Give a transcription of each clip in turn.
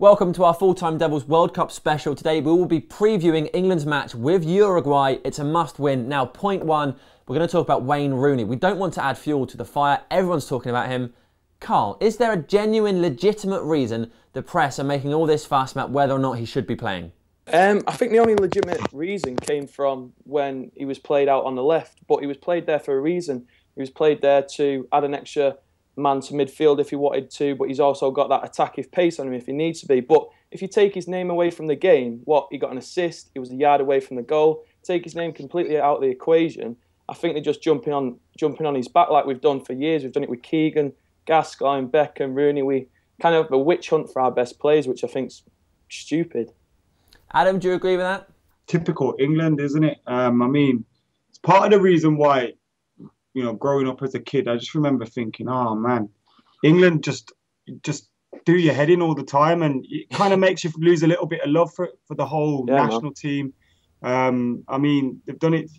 Welcome to our Full-Time Devils World Cup special. Today we will be previewing England's match with Uruguay. It's a must-win. Now, point one, we're going to talk about Wayne Rooney. We don't want to add fuel to the fire. Everyone's talking about him. Carl, is there a genuine, legitimate reason the press are making all this fuss about whether or not he should be playing? I think the only legitimate reason came from when he was played out on the left, but he was played there for a reason. He was played there to add an extra man to midfield if he wanted to, but he's also got that attacking pace on him if he needs to be. But if you take his name away from the game, he got an assist, he was a yard away from the goal, take his name completely out of the equation, I think they're just jumping on his back like we've done for years. We've done it with Keegan, Gascoigne, Beckham, Rooney. We kind of have a witch hunt for our best players, which I think's stupid. Adam, do you agree with that? Typical England, isn't it? I mean, it's part of the reason why, growing up as a kid, I just remember thinking, oh man, England just do your head in all the time, and it kind of makes you lose a little bit of love for the whole national team. I mean, they've done it,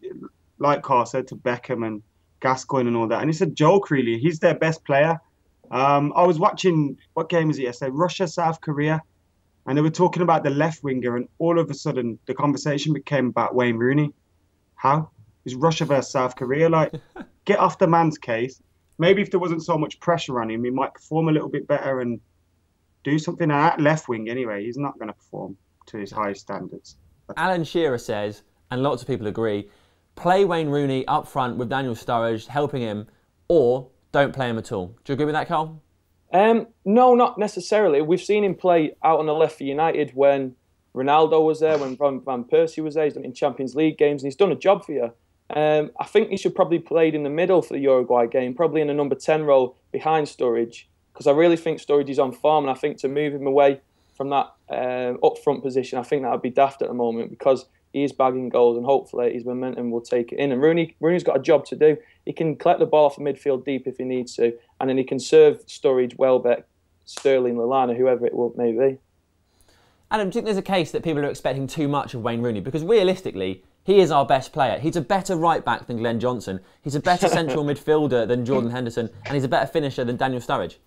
like Carl said, to Beckham and Gascoigne and all that, and it's a joke, really. He's their best player. I was watching, what game was it yesterday? Russia, South Korea, and they were talking about the left winger, and all of a sudden the conversation became about Wayne Rooney. How? It's Russia versus South Korea. Like, get off the man's case. Maybe if there wasn't so much pressure on him, he might perform a little bit better and do something. At left wing, anyway, he's not going to perform to his highest standards. Alan Shearer says, and lots of people agree, play Wayne Rooney up front with Daniel Sturridge helping him, or don't play him at all. Do you agree with that, Carl? No, not necessarily. We've seen him play out on the left for United when Ronaldo was there, when Van Persie was there. He's done it in Champions League games, and he's done a job for you. I think he should probably played in the middle for the Uruguay game, probably in a number 10 role behind Sturridge, because I really think Sturridge is on form, and I think to move him away from that up front position, I think that would be daft at the moment, because he is bagging goals, and hopefully his momentum will take it in. And Rooney's got a job to do. He can collect the ball off the midfield deep if he needs to, and then he can serve Sturridge, Welbeck, Sterling, Lallana, whoever it may be. Adam, do you think there's a case that people are expecting too much of Wayne Rooney? Because realistically, he is our best player. He's a better right-back than Glenn Johnson. He's a better central midfielder than Jordan Henderson. And he's a better finisher than Daniel Sturridge.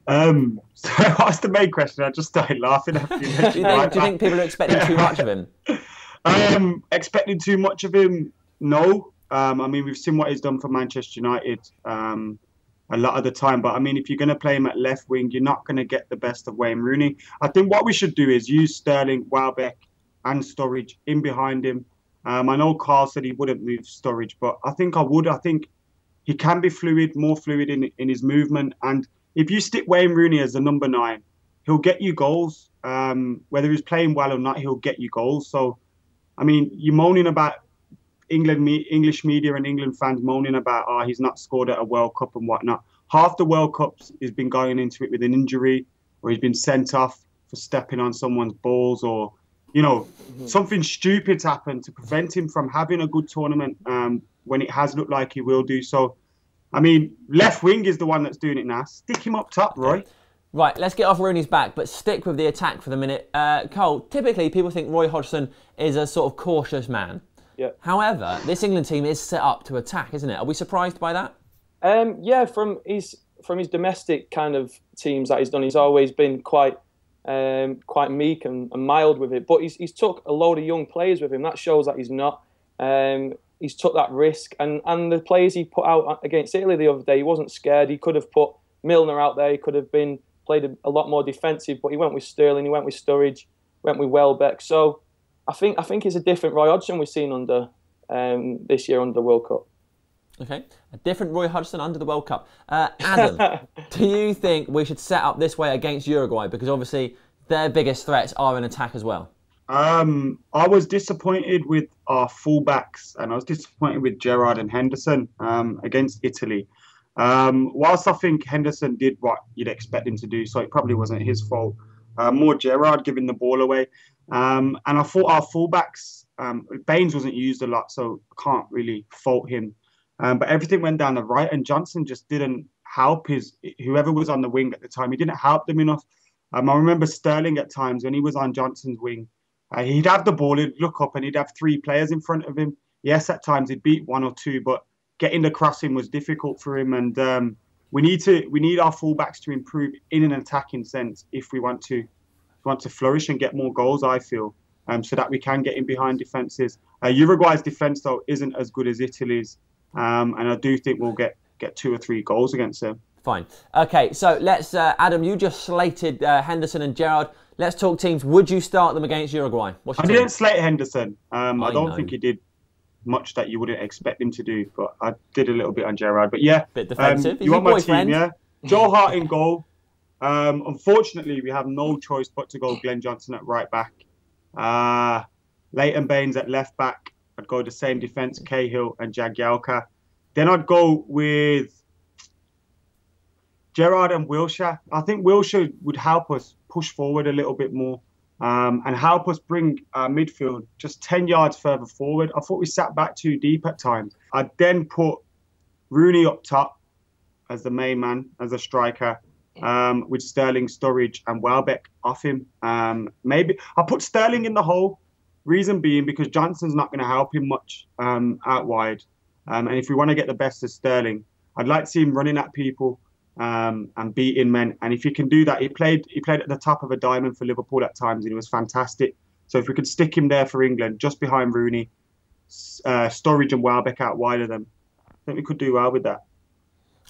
So what's the main question? I just started laughing. Do you think people are expecting too much of him? Expecting too much of him? No. I mean, we've seen what he's done for Manchester United a lot of the time. But, I mean, if you're going to play him at left wing, you're not going to get the best of Wayne Rooney. I think what we should do is use Sterling, Welbeck, and Sturridge in behind him. I know Carl said he wouldn't move Sturridge, but I think I would. I think he can be more fluid in his movement. And if you stick Wayne Rooney as the number 9, he'll get you goals. Whether he's playing well or not, he'll get you goals. So, I mean, you're moaning about English media and England fans moaning about, he's not scored at a World Cup and whatnot. Half the World Cups he's been going into it with an injury, or he's been sent off for stepping on someone's balls, or something stupid's happened to prevent him from having a good tournament when it has looked like he will do. So, I mean, left wing is the one that's doing it now. Stick him up top, Roy. Right, let's get off Rooney's back, but stick with the attack for the minute. Carl, typically people think Roy Hodgson is a sort of cautious man. Yeah. However, this England team is set up to attack, isn't it? Are we surprised by that? Yeah, from his domestic kind of teams that he's done, he's always been quite meek and mild with it. But he's took a load of young players with him. That shows that he's not. He's took that risk. And the players he put out against Italy the other day, he wasn't scared. He could have put Milner out there. He could have played a lot more defensive. But he went with Sterling. He went with Sturridge. Went with Welbeck. So I think it's a different Roy Hodgson we've seen under this year under the World Cup. Okay, a different Roy Hodgson under the World Cup. Adam, do you think we should set up this way against Uruguay? Because obviously their biggest threats are in attack as well. I was disappointed with our fullbacks, and I was disappointed with Gerrard and Henderson against Italy. Whilst I think Henderson did what you'd expect him to do, so it probably wasn't his fault. More Gerrard giving the ball away. And I thought our fullbacks, Baines wasn't used a lot, so I can't really fault him. But everything went down the right, and Johnson just didn't help whoever was on the wing at the time. He didn't help them enough. I remember Sterling at times when he was on Johnson's wing. He'd have the ball, he'd look up, and he'd have 3 players in front of him. Yes, at times he'd beat 1 or 2, but getting the crossing was difficult for him. And we need our fullbacks to improve in an attacking sense if we want to flourish and get more goals. I feel so that we can get in behind defenses. Uruguay's defense though isn't as good as Italy's, and I do think we'll get 2 or 3 goals against them. Fine. Okay, so let's Adam. You just slated Henderson and Gerrard. Let's talk teams. Would you start them against Uruguay? I didn't slate Henderson. I don't think he did much that you wouldn't expect him to do, but I did a little bit on Gerrard. But yeah, bit defensive. You want my team, yeah? Joe Hart in goal. Unfortunately, we have no choice but to go Glenn Johnson at right back. Leighton Baines at left back. I'd go the same defence, Cahill and Jagielka. Then I'd go with Gerrard and Wilshere. I think Wilshere would help us push forward a little bit more and help us bring our midfield just 10 yards further forward. I thought we sat back too deep at times. I'd then put Rooney up top as the main man, as a striker, with Sterling, Sturridge and Welbeck off him. Maybe I'll put Sterling in the hole, reason being because Johnson's not going to help him much out wide. And if we want to get the best of Sterling, I'd like to see him running at people and beating men. And if he can do that, he played at the top of a diamond for Liverpool at times, and he was fantastic. So if we could stick him there for England, just behind Rooney, Sturridge and Welbeck out wide of them, I think we could do well with that.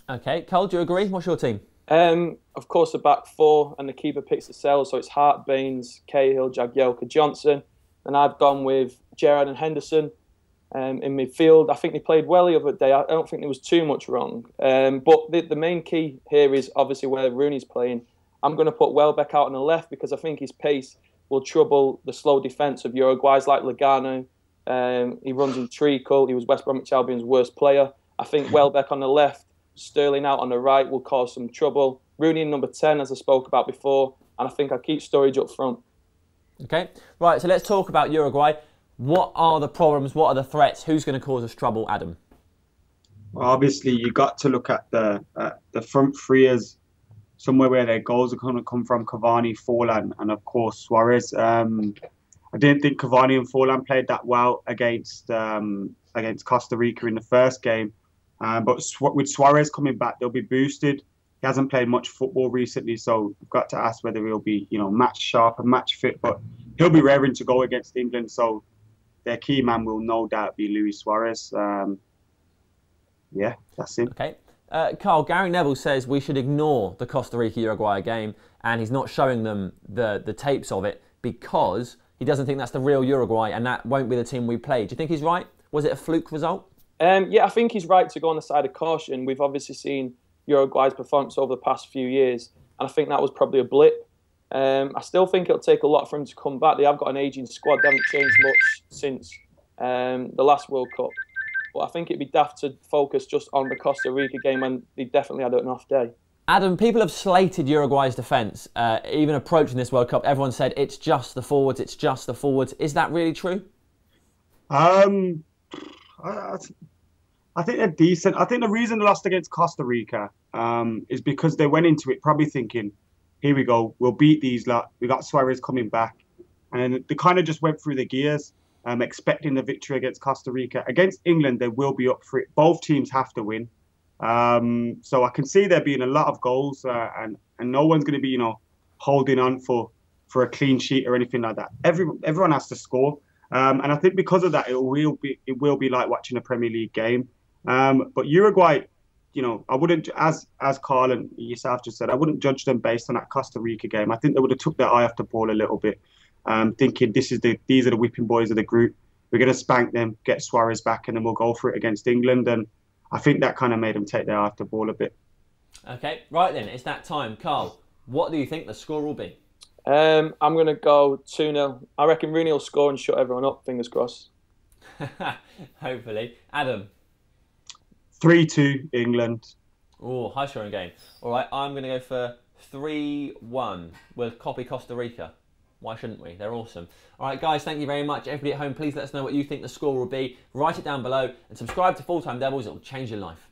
Okay, Carl, do you agree? What's your team? Of course, the back four and the keeper picks the cell. So it's Hart, Baines, Cahill, Jagielka, Johnson. And I've gone with Gerrard and Henderson. In midfield, I think they played well the other day. I don't think there was too much wrong. But the main key here is obviously where Rooney's playing. I'm going to put Welbeck out on the left because I think his pace will trouble the slow defence of Uruguay's like Lugano. He runs in treacle. He was West Bromwich Albion's worst player. I think Welbeck on the left, Sterling out on the right will cause some trouble. Rooney in number 10, as I spoke about before. And I think I'll keep Sturridge up front. Okay, right, so let's talk about Uruguay. What are the problems? What are the threats? Who's going to cause us trouble, Adam? Well, obviously, you got to look at the front three as somewhere where their goals are going to come from. Cavani, Forlan, and of course Suarez. I didn't think Cavani and Forlan played that well against Costa Rica in the first game, but with Suarez coming back, they'll be boosted. He hasn't played much football recently, so we've got to ask whether he'll be, match sharp and match fit. But he'll be raring to go against England, so their key man will no doubt be Luis Suarez. Yeah, that's him. Okay. Carl, Gary Neville says we should ignore the Costa Rica-Uruguay game, and he's not showing them the tapes of it because he doesn't think that's the real Uruguay and that won't be the team we play. Do you think he's right? Was it a fluke result? Yeah, I think he's right to go on the side of caution. We've obviously seen Uruguay's performance over the past few years, and I think that was probably a blip. I still think it'll take a lot for him to come back. They have got an ageing squad. They haven't changed much since the last World Cup. But I think it'd be daft to focus just on the Costa Rica game when they definitely had an off day. Adam, people have slated Uruguay's defence. Even approaching this World Cup, everyone said it's just the forwards, it's just the forwards. Is that really true? I think they're decent. I think the reason they lost against Costa Rica is because they went into it probably thinking, here we go, we'll beat these lot. We got Suarez coming back. And then they kind of just went through the gears, expecting the victory against Costa Rica. Against England, they will be up for it. Both teams have to win. So I can see there being a lot of goals and no one's going to be, holding on for a clean sheet or anything like that. Everyone has to score. And I think because of that, it will be like watching a Premier League game. But Uruguay, I wouldn't, as Carl and yourself just said, I wouldn't judge them based on that Costa Rica game. I think they would have took their eye off the ball a little bit, thinking these are the whipping boys of the group. We're going to spank them, get Suarez back, and then we'll go for it against England. And I think that kind of made them take their eye off the ball a bit. Okay, right then, it's that time. Carl, what do you think the score will be? I'm going to go 2-0. I reckon Rooney will score and shut everyone up, fingers crossed. Hopefully. Adam? 3-2 England. Oh, high scoring game. All right, I'm going to go for 3-1. We'll copy Costa Rica. Why shouldn't we? They're awesome. All right, guys, thank you very much. Everybody at home, please let us know what you think the score will be. Write it down below and subscribe to Full Time Devils. It will change your life.